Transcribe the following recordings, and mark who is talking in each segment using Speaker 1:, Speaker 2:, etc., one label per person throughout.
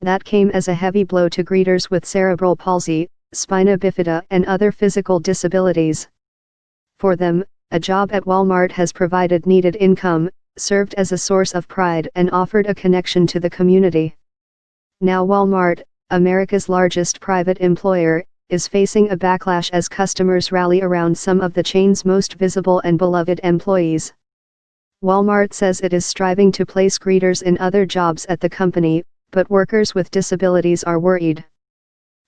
Speaker 1: That came as a heavy blow to greeters with cerebral palsy, spina bifida and other physical disabilities. For them, a job at Walmart has provided needed income, served as a source of pride and offered a connection to the community. Now Walmart, America's largest private employer, is facing a backlash as customers rally around some of the chain's most visible and beloved employees. Walmart says it is striving to place greeters in other jobs at the company, but workers with disabilities are worried.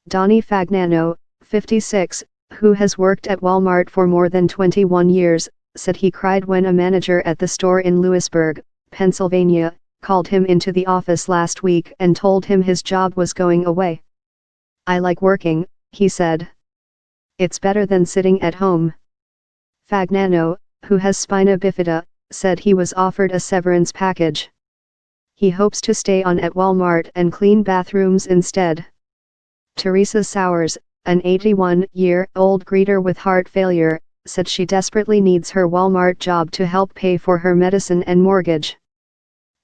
Speaker 1: Donnie Fagnano, 56, who has worked at Walmart for more than 21 years, said he cried when a manager at the store in Lewisburg, Pennsylvania, called him into the office last week and told him his job was going away. "I like working," he said. "It's better than sitting at home." Fagnano, who has spina bifida, said he was offered a severance package. He hopes to stay on at Walmart and clean bathrooms instead. Teresa Sowers, an 81-year-old greeter with heart failure, said she desperately needs her Walmart job to help pay for her medicine and mortgage.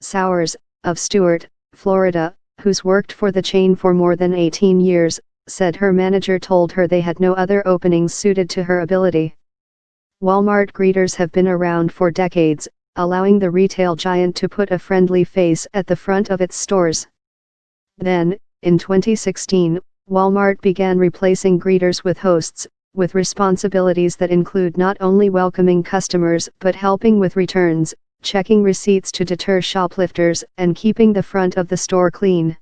Speaker 1: Sowers, of Stuart, Florida, who's worked for the chain for more than 18 years, said her manager told her they had no other openings suited to her ability. Walmart greeters have been around for decades, allowing the retail giant to put a friendly face at the front of its stores. Then, in 2016, Walmart began replacing greeters with hosts, with responsibilities that include not only welcoming customers but helping with returns, checking receipts to deter shoplifters, and keeping the front of the store clean.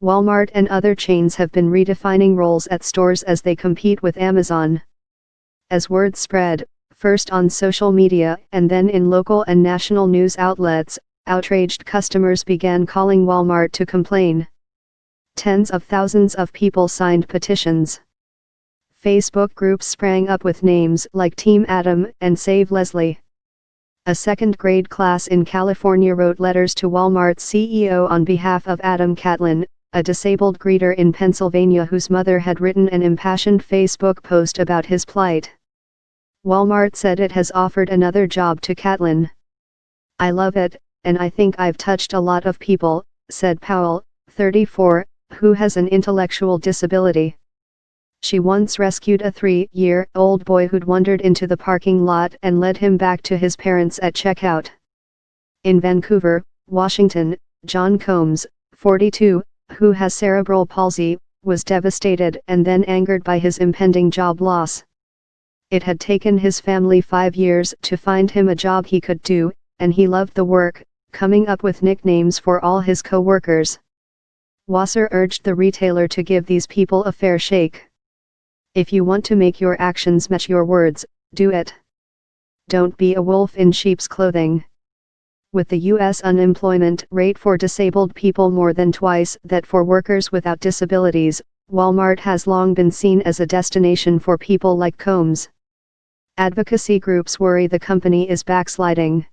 Speaker 1: Walmart and other chains have been redefining roles at stores as they compete with Amazon. As word spread, first on social media and then in local and national news outlets, outraged customers began calling Walmart to complain. Tens of thousands of people signed petitions. Facebook groups sprang up with names like Team Adam and Save Leslie. A second-grade class in California wrote letters to Walmart's CEO on behalf of Adam Catlin, a disabled greeter in Pennsylvania whose mother had written an impassioned Facebook post about his plight. Walmart said it has offered another job to Catlin. "I love it, and I think I've touched a lot of people," said Powell, 34, who has an intellectual disability. She once rescued a 3-year-old boy who'd wandered into the parking lot and led him back to his parents at checkout. In Vancouver, Washington, John Combs, 42, who has cerebral palsy, was devastated and then angered by his impending job loss. It had taken his family 5 years to find him a job he could do, and he loved the work, coming up with nicknames for all his co-workers. Wasser urged the retailer to give these people a fair shake. "If you want to make your actions match your words, do it. Don't be a wolf in sheep's clothing." With the U.S. unemployment rate for disabled people more than twice that for workers without disabilities, Walmart has long been seen as a destination for people like Combs. Advocacy groups worry the company is backsliding.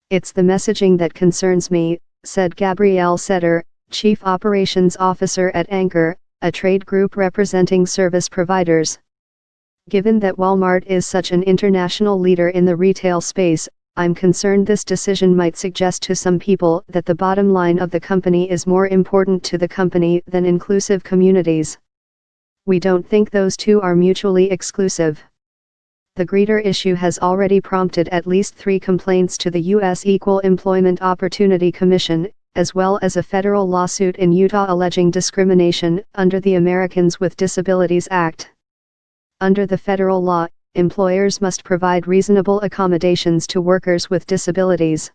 Speaker 1: "It's the messaging that concerns me," said Gabrielle Setter, Chief Operations Officer at Anchor, a trade group representing service providers. "Given that Walmart is such an international leader in the retail space, I'm concerned this decision might suggest to some people that the bottom line of the company is more important to the company than inclusive communities. We don't think those two are mutually exclusive." The greeter issue has already prompted at least 3 complaints to the U.S. Equal Employment Opportunity Commission, as well as a federal lawsuit in Utah alleging discrimination under the Americans with Disabilities Act. Under the federal law, employers must provide reasonable accommodations to workers with disabilities.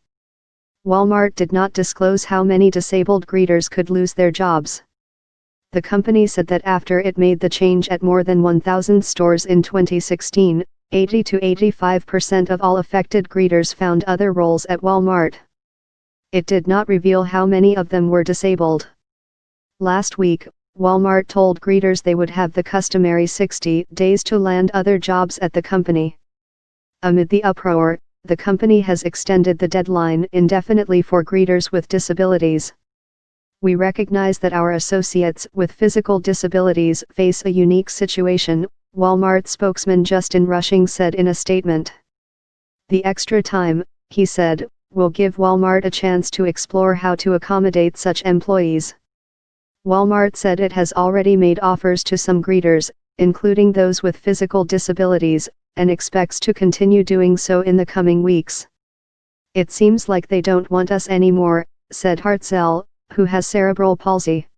Speaker 1: Walmart did not disclose how many disabled greeters could lose their jobs. The company said that after it made the change at more than 1,000 stores in 2016, 80 to 85% of all affected greeters found other roles at Walmart. It did not reveal how many of them were disabled. Last week, Walmart told greeters they would have the customary 60 days to land other jobs at the company. Amid the uproar, the company has extended the deadline indefinitely for greeters with disabilities. "We recognize that our associates with physical disabilities face a unique situation," Walmart spokesman Justin Rushing said in a statement. "The extra time," he said, "will give Walmart a chance to explore how to accommodate such employees." Walmart said it has already made offers to some greeters, including those with physical disabilities, and expects to continue doing so in the coming weeks. "It seems like they don't want us anymore," said Hartzell, who has cerebral palsy.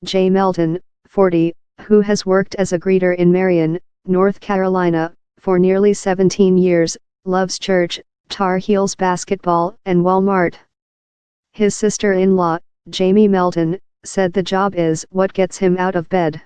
Speaker 1: Jay Melton, 40, who has worked as a greeter in Marion, North Carolina, for nearly 17 years, loves church, Tar Heels basketball, and Walmart. His sister-in-law, Jamie Melton, said the job is what gets him out of bed.